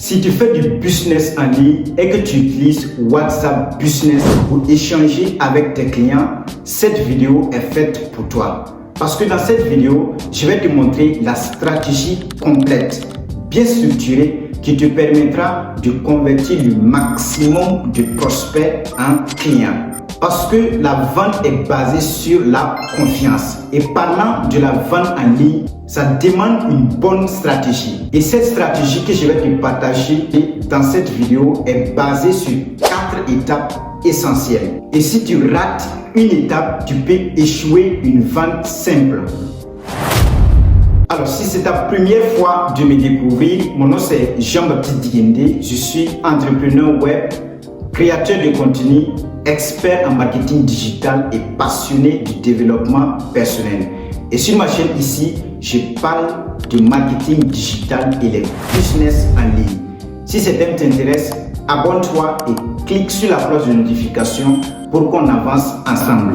Si tu fais du business en ligne et que tu utilises WhatsApp Business pour échanger avec tes clients, cette vidéo est faite pour toi. Parce que dans cette vidéo, je vais te montrer la stratégie complète, bien structurée, qui te permettra de convertir le maximum de prospects en clients. Parce que la vente est basée sur la confiance. Et parlant de la vente en ligne, ça demande une bonne stratégie. Et cette stratégie que je vais te partager dans cette vidéo est basée sur 4 étapes essentielles. Et si tu rates une étape, tu peux échouer une vente simple. Alors, si c'est ta première fois de me découvrir, mon nom c'est Jean-Baptiste Digende. Je suis entrepreneur web, créateur de contenu, expert en marketing digital et passionné du développement personnel. Et sur ma chaîne ici, je parle de marketing digital et les business en ligne. Si ce thème t'intéresse, abonne-toi et clique sur la cloche de notification pour qu'on avance ensemble.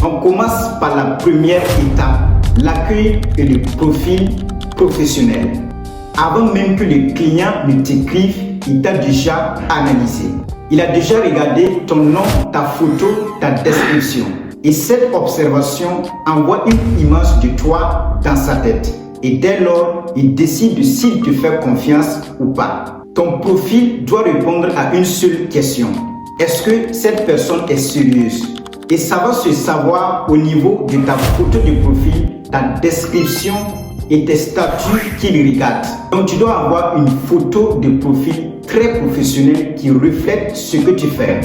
On commence par la première étape, l'accueil et le profil professionnel. Avant même que le client ne t'écrive, il t'a déjà analysé. Il a déjà regardé ton nom, ta photo, ta description. Et cette observation envoie une image de toi dans sa tête. Et dès lors, il décide s'il te fait confiance ou pas. Ton profil doit répondre à une seule question. Est-ce que cette personne est sérieuse? Et ça va se savoir au niveau de ta photo de profil, ta description et tes statuts qu'il regarde. Donc tu dois avoir une photo de profil très professionnelle qui reflète ce que tu fais.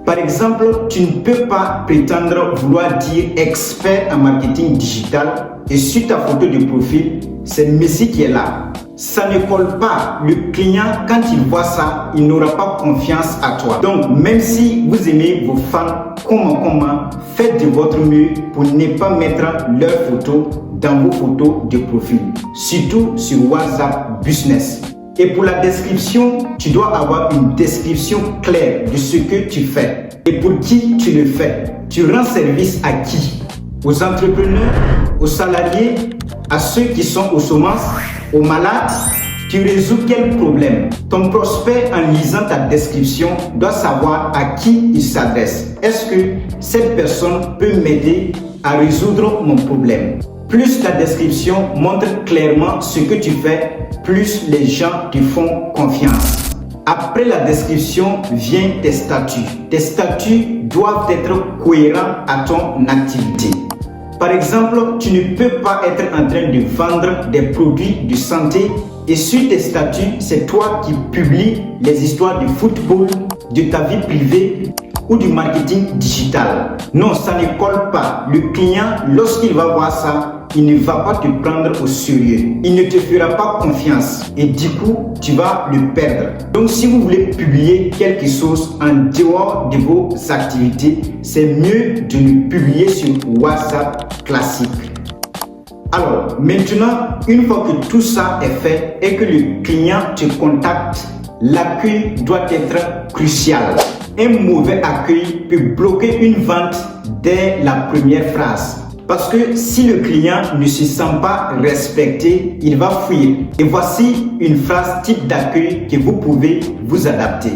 Par exemple, tu ne peux pas prétendre vouloir dire expert en marketing digital et sur ta photo de profil, c'est Messi qui est là. Ça ne colle pas. Le client, quand il voit ça, il n'aura pas confiance à toi. Donc, même si vous aimez vos fans, comment, faites de votre mieux pour ne pas mettre leurs photos dans vos photos de profil. Surtout sur WhatsApp Business. Et pour la description, tu dois avoir une description claire de ce que tu fais et pour qui tu le fais. Tu rends service à qui? Aux entrepreneurs, aux salariés, à ceux qui sont aux chômage, aux malades. Tu résous quel problème? Ton prospect, en lisant ta description, doit savoir à qui il s'adresse. Est-ce que cette personne peut m'aider à résoudre mon problème? Plus ta description montre clairement ce que tu fais, plus les gens te font confiance. Après la description vient tes statuts. Tes statuts doivent être cohérents à ton activité. Par exemple, tu ne peux pas être en train de vendre des produits de santé et sur tes statuts, c'est toi qui publies les histoires de football, de ta vie privée ou du marketing digital. Non, ça ne colle pas. Le client, lorsqu'il va voir ça, il ne va pas te prendre au sérieux. Il ne te fera pas confiance et du coup, tu vas le perdre. Donc, si vous voulez publier quelque chose en dehors de vos activités, c'est mieux de le publier sur WhatsApp classique. Alors, maintenant, une fois que tout ça est fait et que le client te contacte, l'accueil doit être crucial. Un mauvais accueil peut bloquer une vente dès la première phrase. Parce que si le client ne se sent pas respecté, il va fuir. Et voici une phrase type d'accueil que vous pouvez vous adapter.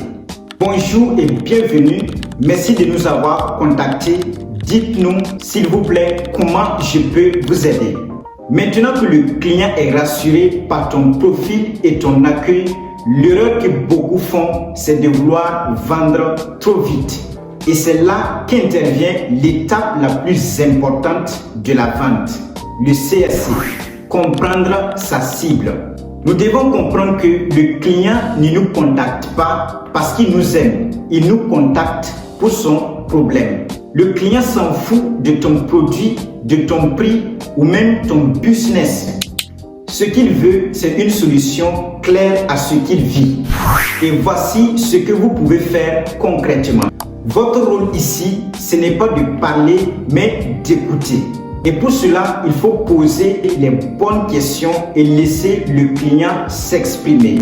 Bonjour et bienvenue. Merci de nous avoir contactés. Dites-nous, s'il vous plaît, comment je peux vous aider. Maintenant que le client est rassuré par ton profil et ton accueil, l'erreur que beaucoup font, c'est de vouloir vendre trop vite. Et c'est là qu'intervient l'étape la plus importante de la vente, le CSC, comprendre sa cible. Nous devons comprendre que le client ne nous contacte pas parce qu'il nous aime, il nous contacte pour son problème. Le client s'en fout de ton produit, de ton prix ou même ton business. Ce qu'il veut, c'est une solution claire à ce qu'il vit. Et voici ce que vous pouvez faire concrètement. Votre rôle ici, ce n'est pas de parler, mais d'écouter. Et pour cela, il faut poser les bonnes questions et laisser le client s'exprimer.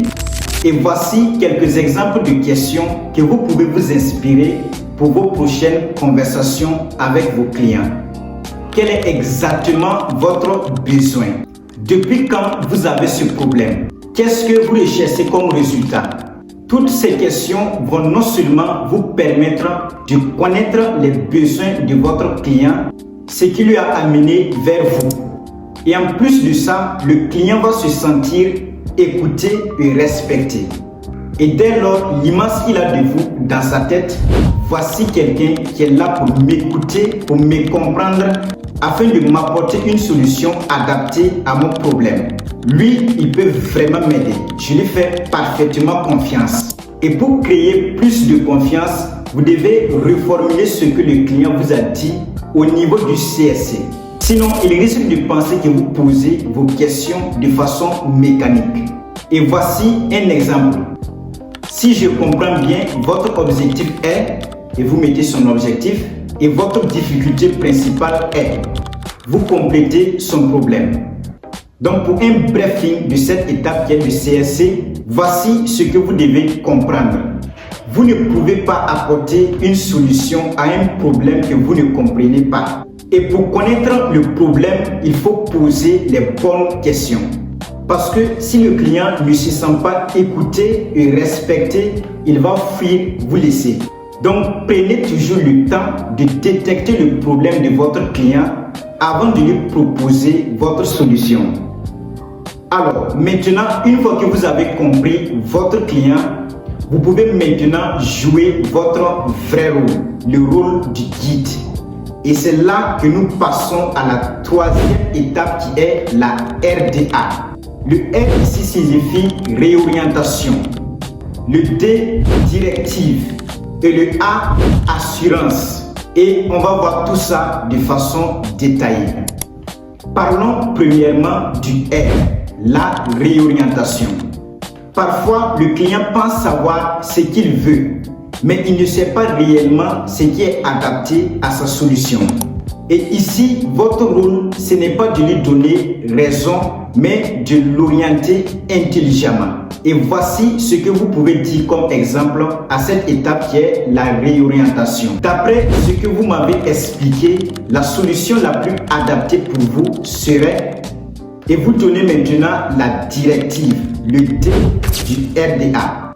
Et voici quelques exemples de questions que vous pouvez vous inspirer pour vos prochaines conversations avec vos clients. Quel est exactement votre besoin? Depuis quand vous avez ce problème? Qu'est-ce que vous recherchez comme résultat? Toutes ces questions vont non seulement vous permettre de connaître les besoins de votre client, ce qui lui a amené vers vous. Et en plus de ça, le client va se sentir écouté et respecté. Et dès lors, l'image qu'il a de vous dans sa tête, voici quelqu'un qui est là pour m'écouter, pour me comprendre, afin de m'apporter une solution adaptée à mon problème. Lui, il peut vraiment m'aider. Je lui fais parfaitement confiance. Et pour créer plus de confiance, vous devez reformuler ce que le client vous a dit au niveau du CSC. Sinon, il risque de penser que vous posez vos questions de façon mécanique. Et voici un exemple. Si je comprends bien, votre objectif est, et vous mettez son objectif, et votre difficulté principale est, vous complétez son problème. Donc pour un briefing de cette étape qui est le CSC, voici ce que vous devez comprendre. Vous ne pouvez pas apporter une solution à un problème que vous ne comprenez pas. Et pour connaître le problème, il faut poser les bonnes questions. Parce que si le client ne se sent pas écouté et respecté, il va fuir, vous laisser. Donc prenez toujours le temps de détecter le problème de votre client avant de lui proposer votre solution. Alors maintenant, une fois que vous avez compris votre client, vous pouvez maintenant jouer votre vrai rôle, le rôle du guide. Et c'est là que nous passons à la troisième étape qui est la RDA. Le R ici signifie réorientation, le D directive et le A assurance. Et on va voir tout ça de façon détaillée. Parlons premièrement du R, la réorientation. Parfois, le client pense savoir ce qu'il veut, mais il ne sait pas réellement ce qui est adapté à sa solution. Et ici, votre rôle, ce n'est pas de lui donner raison, mais de l'orienter intelligemment. Et voici ce que vous pouvez dire comme exemple à cette étape qui est la réorientation. D'après ce que vous m'avez expliqué, la solution la plus adaptée pour vous serait, et vous donnez maintenant la directive, le D du RDA.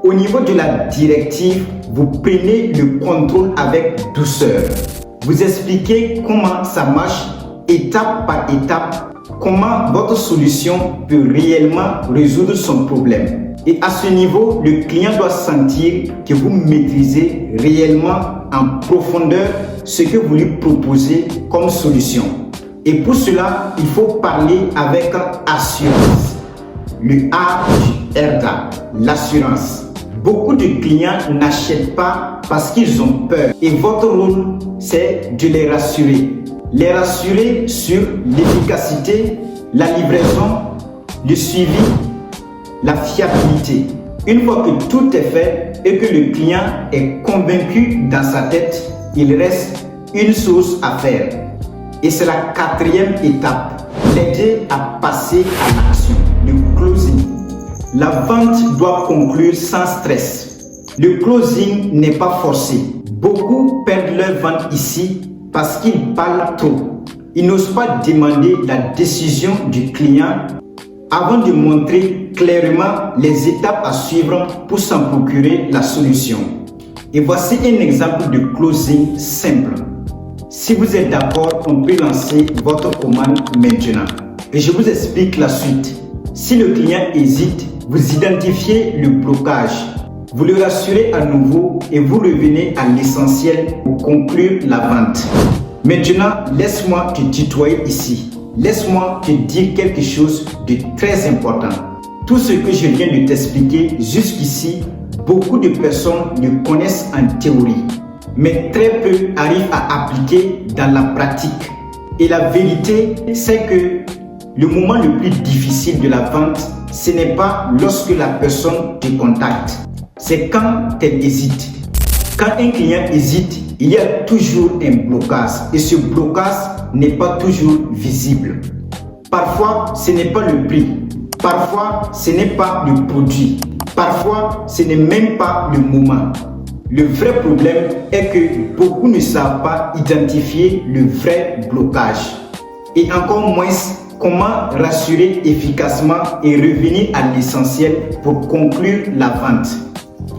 Au niveau de la directive, vous prenez le contrôle avec douceur. Vous expliquez comment ça marche étape par étape, comment votre solution peut réellement résoudre son problème. Et à ce niveau, le client doit sentir que vous maîtrisez réellement en profondeur ce que vous lui proposez comme solution. Et pour cela, il faut parler avec assurance. Le A du RDA, l'assurance. Beaucoup de clients n'achètent pas parce qu'ils ont peur. Et votre rôle, c'est de les rassurer. Les rassurer sur l'efficacité, la livraison, le suivi, la fiabilité. Une fois que tout est fait et que le client est convaincu dans sa tête, il reste une chose à faire. Et c'est la quatrième étape, l'aider à passer à l'action, le closing. La vente doit conclure sans stress. Le closing n'est pas forcé. Beaucoup perdent leur vente ici parce qu'ils parlent trop. Ils n'osent pas demander la décision du client avant de montrer clairement les étapes à suivre pour s'en procurer la solution. Et voici un exemple de closing simple. Si vous êtes d'accord, on peut lancer votre commande maintenant. Et je vous explique la suite. Si le client hésite, vous identifiez le blocage. Vous le rassurez à nouveau et vous revenez à l'essentiel pour conclure la vente. Maintenant, laisse-moi te tutoyer ici. Laisse-moi te dire quelque chose de très important. Tout ce que je viens de t'expliquer jusqu'ici, beaucoup de personnes le connaissent en théorie, mais très peu arrivent à appliquer dans la pratique. Et la vérité, c'est que le moment le plus difficile de la vente, ce n'est pas lorsque la personne te contacte, c'est quand elle hésite. Quand un client hésite, il y a toujours un blocage et ce blocage n'est pas toujours visible. Parfois, ce n'est pas le prix. Parfois, ce n'est pas le produit. Parfois, ce n'est même pas le moment. Le vrai problème est que beaucoup ne savent pas identifier le vrai blocage et encore moins Comment rassurer efficacement et revenir à l'essentiel pour conclure la vente.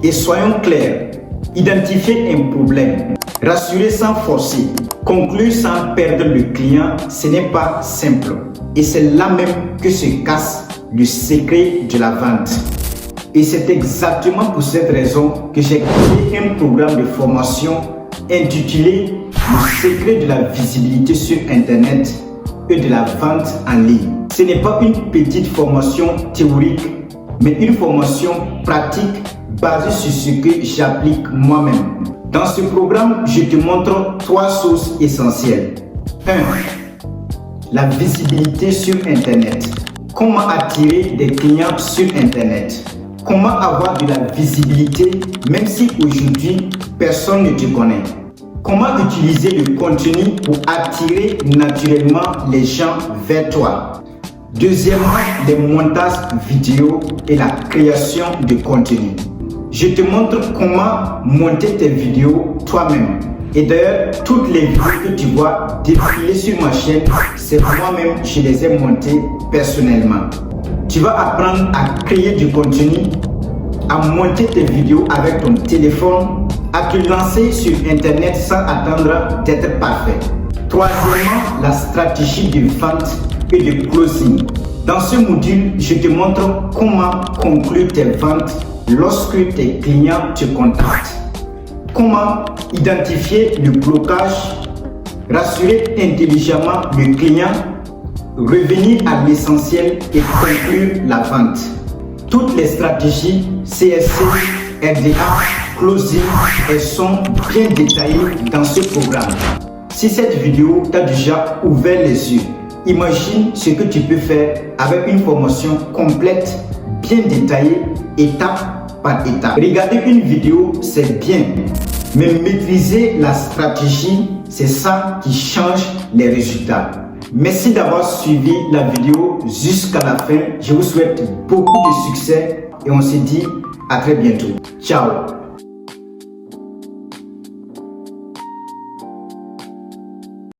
Et soyons clairs, identifier un problème, rassurer sans forcer, conclure sans perdre le client, ce n'est pas simple. Et c'est là même que se casse le secret de la vente. Et c'est exactement pour cette raison que j'ai créé un programme de formation intitulé Le secret de la visibilité sur Internet et de la vente en ligne. Ce n'est pas une petite formation théorique, mais une formation pratique basée sur ce que j'applique moi-même. Dans ce programme, je te montre 3 choses essentielles. 1. La visibilité sur Internet. Comment attirer des clients sur Internet. Comment avoir de la visibilité même si aujourd'hui personne ne te connaît. Comment utiliser le contenu pour attirer naturellement les gens vers toi. Deuxièmement, les montages vidéo et la création de contenu. Je te montre comment monter tes vidéos toi-même. Et d'ailleurs, toutes les vidéos que tu vois défiler sur ma chaîne, c'est moi-même, je les ai montées personnellement. Tu vas apprendre à créer du contenu, à monter tes vidéos avec ton téléphone, à te lancer sur Internet sans attendre d'être parfait. Troisièmement, la stratégie de vente et de closing. Dans ce module, je te montre comment conclure tes ventes lorsque tes clients te contactent. Comment identifier le blocage, rassurer intelligemment le client, revenir à l'essentiel et conclure la vente. Toutes les stratégies CSC, RDA, closing, elles sont bien détaillées dans ce programme. Si cette vidéo t'a déjà ouvert les yeux, imagine ce que tu peux faire avec une formation complète, bien détaillée, étape par étape. Regarder une vidéo, c'est bien, mais maîtriser la stratégie, c'est ça qui change les résultats. Merci d'avoir suivi la vidéo jusqu'à la fin. Je vous souhaite beaucoup de succès et on se dit à très bientôt. Ciao.